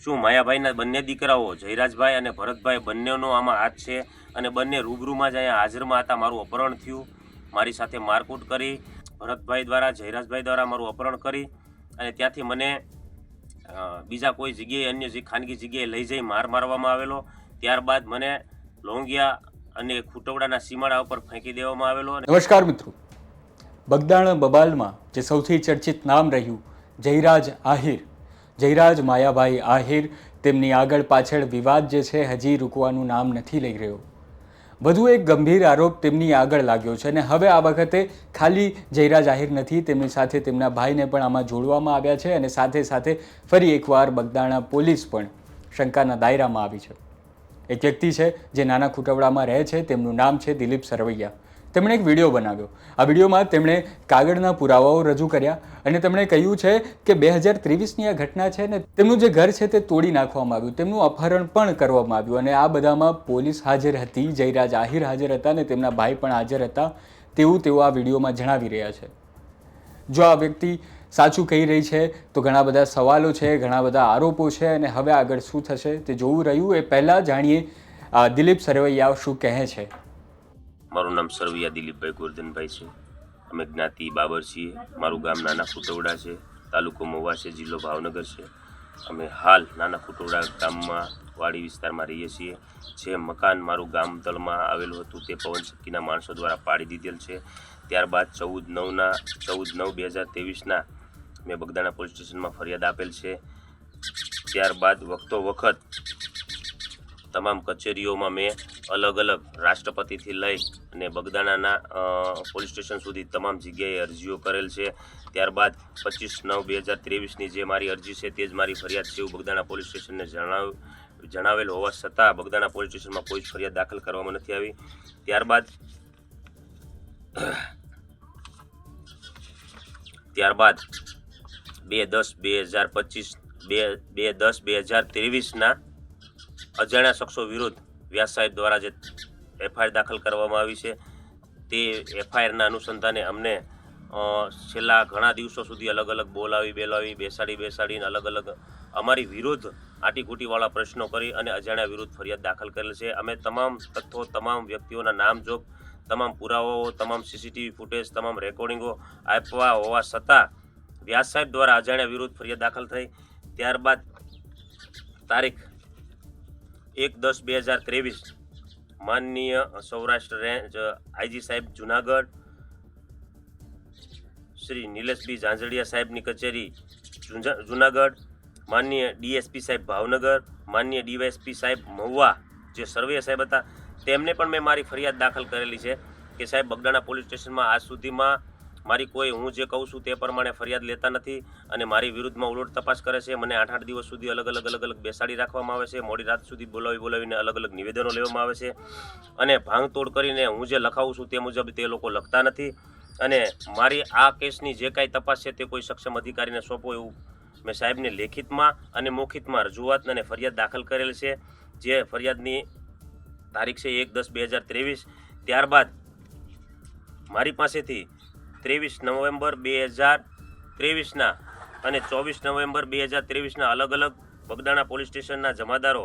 શું માયાભાઈના બંને દીકરાઓ જયરાજભાઈ અને ભરતભાઈ બંનેનો આમાં હાથ છે અને બંને રૂબરૂમાં જ અહીંયા હાજરમાં હતા. મારું અપહરણ થયું, મારી સાથે મારકૂટ કરી, ભરતભાઈ દ્વારા જયરાજભાઈ દ્વારા મારું અપહરણ કરી અને ત્યાંથી મને બીજા કોઈ જગ્યાએ અન્ય જે ખાનગી જગ્યાએ લઈ જઈ મારવામાં આવેલો. ત્યારબાદ મને લોંગિયા અને ખુટવડાના સીમાડા ઉપર ફેંકી દેવામાં આવેલો. નમસ્કાર મિત્રો, બગદાણા બબાલમાં જે સૌથી ચર્ચિત નામ રહ્યું જયરાજ આહિર, જયરાજ માયાભાઈ આહિર, તેમની આગળ પાછળ વિવાદ જે છે હજી રૂકવાનું નામ નથી લઈ રહ્યો. વધુ એક ગંભીર આરોપ તેમની આગળ લાગ્યો છે અને હવે આ વખતે ખાલી જયરાજ આહિર નથી, તેમની સાથે તેમના ભાઈને પણ આમાં જોડવામાં આવ્યા છે અને સાથે સાથે ફરી એકવાર બગદાણા પોલીસ પણ શંકાના દાયરામાં આવી છે. એક વ્યક્તિ છે જે નાના ખુટવડામાં રહે છે, તેમનું નામ છે દિલીપ સરવૈયા. તેમણે એક વિડીયો બનાવ્યો. આ વિડીયોમાં તેમણે કાગળના પુરાવાઓ રજૂ કર્યા અને તેમણે કહ્યું છે કે 2023ની આ ઘટના છે ને તેમનું જે ઘર છે તે તોડી નાખવામાં આવ્યું, તેમનું અપહરણ પણ કરવામાં આવ્યું અને આ બધામાં પોલીસ હાજર હતી, જયરાજ આહિર હાજર હતા અને તેમના ભાઈ પણ હાજર હતા તેવું તેઓ આ વિડીયોમાં જણાવી રહ્યા છે. જો આ વ્યક્તિ સાચું કહી રહી છે તો ઘણા બધા સવાલો છે, ઘણા બધા આરોપો છે અને હવે આગળ શું થશે તે જોવું રહ્યું. એ પહેલાં જાણીએ દિલીપ સરવૈયા શું કહે છે. મારું નામ સરવૈયા દિલીપભાઈ ગોરધનભાઈ છે. અમે જ્ઞાતિ બાબર છીએ. મારું ગામ નાના ખુટવડા છે, તાલુકો મહુવા છે, જિલ્લો ભાવનગર છે. અમે હાલ નાના ખુટવડા ગામમાં વાડી વિસ્તારમાં રહીએ છીએ. જે મકાન મારું ગામ તળમાં આવેલું હતું તે પવનચક્કીના માણસો દ્વારા પાડી દીધેલ છે. ત્યારબાદ 14/9/2023ના મેં બગદાણા પોલીસ સ્ટેશનમાં ફરિયાદ આપેલ છે. ત્યારબાદ વખતો વખત તમામ કચેરીઓમાં મેં અલગ અલગ રાષ્ટ્રપતિથી લઈ અને બગદાણાના પોલીસ સ્ટેશન સુધી તમામ જગ્યાએ અરજીઓ કરેલ છે. ત્યારબાદ 25/9/2023ની જે મારી અરજી છે તે જ મારી ફરિયાદ છે એવું બગદાણા પોલીસ સ્ટેશનને જણાવેલ હોવા છતાં બગદાણા પોલીસ સ્ટેશનમાં કોઈ જ ફરિયાદ દાખલ કરવામાં નથી આવી. ત્યારબાદ 2/10/2023ના અજાણ્યા શખ્સો વિરુદ્ધ વ્યાસ સાહેબ દ્વારા જે એફઆઈઆર દાખલ કરવામાં આવી છે તે એફઆઈઆરના અનુસંધાને અમને છેલ્લા ઘણા દિવસો સુધી અલગ અલગ બોલાવી બેસાડીને અલગ અલગ અમારી વિરુદ્ધ આટીઘૂટીવાળા પ્રશ્નો કરી અને અજાણ્યા વિરુદ્ધ ફરિયાદ દાખલ કરેલ છે. અમે તમામ તથ્યો, તમામ વ્યક્તિઓના નામજોગ, તમામ પુરાવાઓ, તમામ સીસીટીવી ફૂટેજ, તમામ રેકોર્ડિંગો આપ્યા હોવા છતાં વ્યાસ સાહેબ દ્વારા અજાણ્યા વિરુદ્ધ ફરિયાદ દાખલ થઈ. ત્યારબાદ તારીખ 1/10/2023 માનનીય સૌરાષ્ટ્ર રેન્જ આઈજી સાહેબ જુનાગઢ, શ્રી નિલેશભાઈ ઝાંઝડિયા સાહેબની કચેરી જુનાગઢ, માનનીય ડીએસપી સાહેબ ભાવનગર, માનનીય ડીવાયએસપી સાહેબ મહુવા જે સર્વે સાહેબ હતા તેમને પણ મેં મારી ફરિયાદ દાખલ કરેલી છે કે સાહેબ બગદાણા પોલીસ સ્ટેશનમાં આજ સુધીમાં મારી કોઈ હું જે કહું છું તે પ્રમાણે ફરિયાદ લેતા નથી અને મારી વિરુદ્ધમાં ઉલટ તપાસ કરે છે. મને 8-8 દિવસ સુધી અલગ અલગ બેસાડી રાખવામાં આવે છે. મોડી રાત સુધી બોલાવીને અલગ અલગ નિવેદનો લેવામાં આવે છે અને ભાંગતોડ કરીને હું જે લખાવું છું તે મુજબ તે લોકો લખતા નથી અને મારી આ કેસની જે કાંઈ તપાસ છે તે કોઈ સક્ષમ અધિકારીને સોંપો એવું મેં સાહેબને લેખિતમાં અને મૌખિકમાં રજૂઆત અને ફરિયાદ દાખલ કરેલ છે. જે ફરિયાદની તારીખ છે 1/10/2023. ત્યારબાદ મારી પાસેથી 23 નવેમ્બર 2023ના અને 24 નવેમ્બર 2023ના અલગ અલગ બગદાણા પોલીસ સ્ટેશનના જમાદારો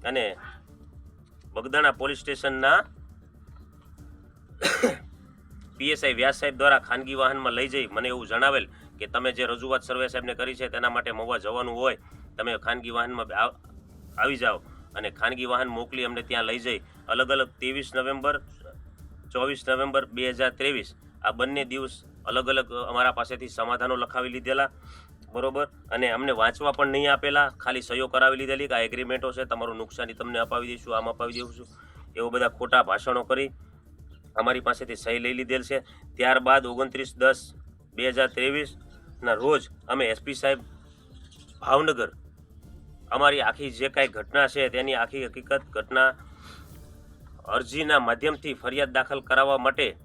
અને બગદાણા પોલીસ સ્ટેશનના પીએસઆઈ વ્યાસ સાહેબ દ્વારા ખાનગી વાહનમાં લઈ જઈ મને એવું જણાવેલ કે તમે જે રજૂઆત સર્વે સાહેબને કરી છે તેના માટે મહુવા જવાનું હોય તમે ખાનગી વાહનમાં આવી જાઓ અને ખાનગી વાહન મોકલી અમને ત્યાં લઈ જઈ અલગ અલગ 23 નવેમ્બર 24 નવેમ્બર 2023 આ બંને દિવસ અલગ અલગ અમારા પાસેથી સમાધાનો લખાવી લીધેલા, બરોબર, અને અમને વાંચવા પણ નહીં આપેલા, ખાલી સહીઓ કરાવી લીધેલી કે આ એગ્રીમેન્ટો છે, તમારું નુકસાની તમને અપાવી દઈશું, આમ અપાવી દઈશું, એવો બધા ખોટા ભાષણો કરી અમારી પાસેથી સહી લઈ લીધેલ છે. ત્યારબાદ 29/10/2023ના રોજ અમે એસપી સાહેબ ભાવનગર અમારી આખી જે કાંઈ ઘટના છે તેની આખી હકીકત ઘટના અરજીના માધ્યમથી ફરિયાદ દાખલ કરાવવા માટે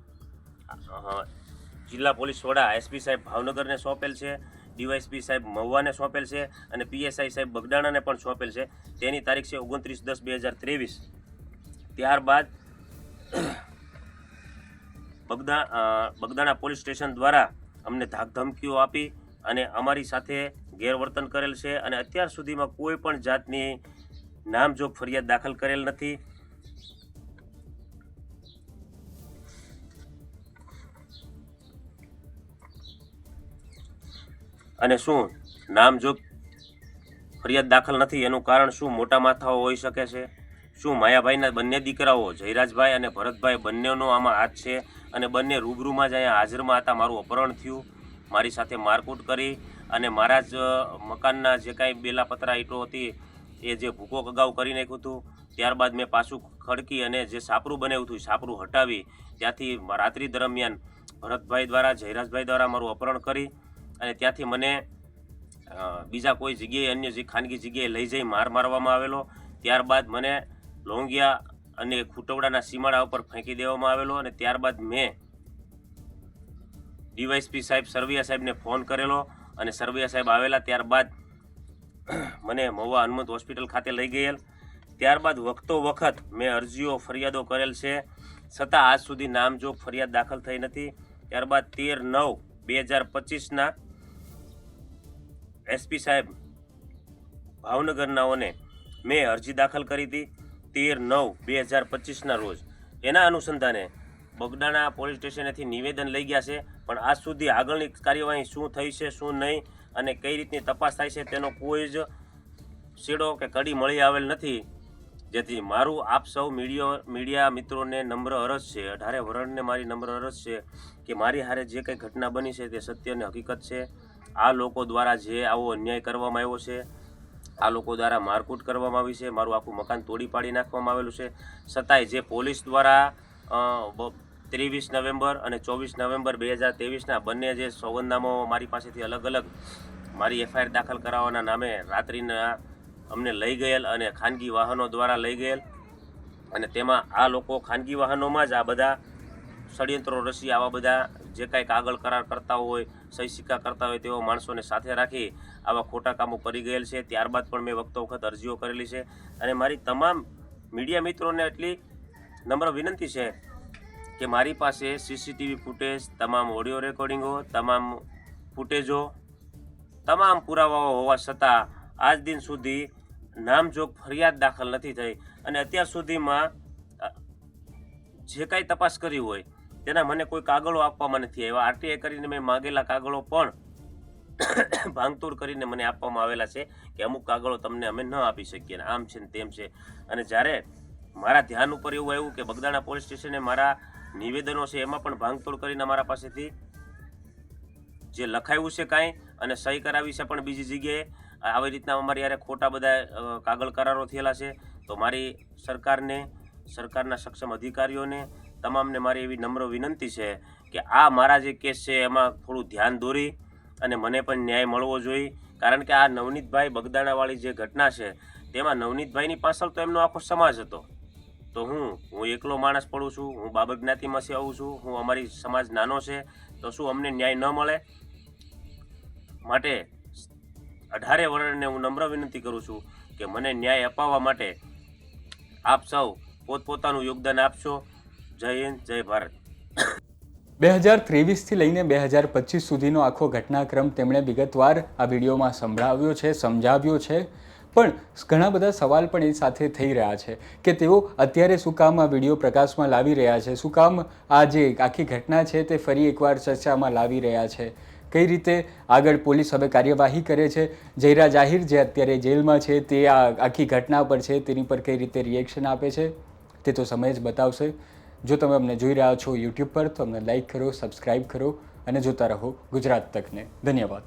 જિલ્લા પોલીસ વડા એસપી સાહેબ ભાવનગરને સોંપેલ છે, ડીવાયએસપી સાહેબ મહુવાને સોંપેલ છે અને પીએસઆઈ સાહેબ બગદાણાને પણ સોંપેલ છે. તેની તારીખ છે 29/10/2023. ત્યારબાદ બગદાણા પોલીસ સ્ટેશન દ્વારા અમને ધાકધમકીઓ આપી અને અમારી સાથે ગેરવર્તન કરેલ છે અને અત્યાર સુધીમાં કોઈ પણ જાતની નામજોગ ફરિયાદ દાખલ કરેલ નથી. અને શું નામજોગ ફરિયાદ દાખલ નથી એનું કારણ શું મોટા માથાઓ હોઈ શકે છે? શું માયાભાઈના બંને દીકરાઓ જયરાજભાઈ અને ભરતભાઈ બંનેનો આમાં હાથ છે? અને બંને રૂબરૂમાં જ અહીંયા હાજરમાં હતા. મારું અપહરણ થયું, મારી સાથે મારકૂટ કરી અને મારા જ મકાનના જે કાંઈ બેલા પતરા ઈંટો હતી એ જે ભૂકો અગાઉ કરી નાખ્યું હતું. ત્યારબાદ મેં પાછું ખડકી અને જે સાપરું બનાવ્યું હતું સાપરું હટાવી ત્યાંથી રાત્રિ દરમિયાન ભરતભાઈ દ્વારા જયરાજભાઈ દ્વારા મારું અપહરણ કરી અને ત્યાંથી મને બીજા કોઈ જગ્યાએ અન્ય જે ખાનગી જગ્યાએ લઈ જઈ મારવામાં આવેલો. ત્યારબાદ મને લોંગિયા અને ખૂટવડાના સીમાડા ઉપર ફેંકી દેવામાં આવેલો અને ત્યારબાદ મેં ડીવાયએસપી સાહેબ સરવૈયા સાહેબને ફોન કરેલો અને સરવૈયા સાહેબ આવેલા. ત્યારબાદ મને મહુવા હનુમંત હોસ્પિટલ ખાતે લઈ ગયેલ. ત્યારબાદ વખતો વખત મેં અરજીઓ ફરિયાદો કરેલ છે, છતાં આજ સુધી નામજોગ ફરિયાદ દાખલ થઈ નથી. ત્યારબાદ 13/9/2025 એસપી સાહેબ ભાવનગરનાઓને મેં અરજી દાખલ કરી હતી 13/9/2025 રોજ. એના અનુસંધાને બગદાણા પોલીસ સ્ટેશનેથી નિવેદન લઈ ગયા છે, પણ આજ સુધી આગળની કાર્યવાહી શું થઈ છે શું નહીં અને કઈ રીતની તપાસ થાય છે તેનો કોઈ જ છેડો કે કડી મળી આવેલ નથી. જેથી મારું આપ સૌ મીડિયા મિત્રોને નમ્ર અરજ છે, 18 વરણને મારી નમ્ર અરજ છે કે મારી હારે જે કંઈ ઘટના બની છે તે સત્ય અને હકીકત છે. આ લોકો દ્વારા જે આવો અન્યાય કરવામાં આવ્યો છે, આ લોકો દ્વારા મારકૂટ કરવામાં આવી છે, મારું આખું મકાન તોડી પાડી નાખવામાં આવેલું છે, છતાંય જે પોલીસ દ્વારા 23 નવેમ્બર અને 24 નવેમ્બર 2023ના બંને જે સોગંદનામો મારી પાસેથી અલગ અલગ મારી એફઆઈઆર દાખલ કરાવવાના નામે રાત્રિના અમને લઈ ગયેલ અને ખાનગી વાહનો દ્વારા લઈ ગયેલ અને તેમાં આ લોકો ખાનગી વાહનોમાં જ આ બધા ષડયંત્રો રચી આવા બધા જે કાંઈ કાગળ કરાર કરતા હોય, સહી સિક્કા કરતા હોય તેવા માણસોને સાથે રાખી આવા ખોટા કામો કરી ગયેલ છે. ત્યારબાદ પણ મેં વખતો વખત અરજીઓ કરેલી છે અને મારી તમામ મીડિયા મિત્રોને એટલી નમ્ર વિનંતી છે કે મારી પાસે સીસીટીવી ફૂટેજ, તમામ ઓડિયો રેકોર્ડિંગો, તમામ ફૂટેજો, તમામ પુરાવાઓ હોવા છતાં આજ દિન સુધી નામજોગ ફરિયાદ દાખલ નથી થઈ અને અત્યાર સુધીમાં જે કાંઈ તપાસ કરી હોય તેના મને કોઈ કાગળો આપવામાં નથી આવ્યા. આરટીઆઈ કરીને મેં માગેલા કાગળો પણ ભાંગતોડ કરીને મને આપવામાં આવેલા છે કે અમુક કાગળો તમને અમે ન આપી શકીએ ને આમ છે ને તેમ છે. અને જ્યારે મારા ધ્યાન ઉપર એવું આવ્યું કે બગદાણા પોલીસ સ્ટેશને મારા નિવેદનો છે એમાં પણ ભાંગતોડ કરીને મારા પાસેથી જે લખાયું છે કાંઈ અને સહી કરાવી છે પણ બીજી જગ્યાએ આવી રીતના અમારી યારે ખોટા બધા કાગળ કરારો થયેલા છે. તો મારી સરકારને, સરકારના સક્ષમ અધિકારીઓને તમામને મારી એવી નમ્ર વિનંતી છે કે આ મારા જે કેસ છે એમાં થોડું ધ્યાન દોરી અને મને પણ ન્યાય મળવો જોઈએ. કારણ કે આ નવનીતભાઈ બગદાણાવાળી જે ઘટના છે તેમાં નવનીતભાઈની પાછળ તો એમનો આખો સમાજ હતો. તો હું એકલો માણસ પડું છું, હું બાબર જ્ઞાતિમાંથી આવું છું, હું અમારી સમાજ નાનો છે, તો શું અમને ન્યાય ન મળે? માટે 18 વરણને હું નમ્ર વિનંતી કરું છું કે મને ન્યાય અપાવવા માટે આપ સૌ પોતપોતાનું યોગદાન આપશો. જય હિન્દ, જય ભારત. 2023થી લઈને 2025 સુધીનો આખો ઘટનાક્રમ તેમણે વિગતવાર આ વિડીયોમાં સંભળાવ્યો છે, સમજાવ્યો છે, પણ ઘણા બધા સવાલ પણ એ સાથે થઈ રહ્યા છે કે તેઓ અત્યારે શું કામ આ વિડીયો પ્રકાશમાં લાવી રહ્યા છે, શું કામ આ જે આખી ઘટના છે તે ફરી એકવાર ચર્ચામાં લાવી રહ્યા છે, કઈ રીતે આગળ પોલીસ હવે કાર્યવાહી કરે છે, જયરાજ આહિર જે અત્યારે જેલમાં છે તે આ આખી ઘટના પર છે તેની પર કઈ રીતે રિએક્શન આપે છે તે તો સમય જ બતાવશે. જો તમે અમને જોઈ રહ્યા છો યુટ્યુબ પર તો અમને લાઈક કરો, સબસ્ક્રાઈબ કરો અને જોતા રહો ગુજરાત તકને. ધન્યવાદ.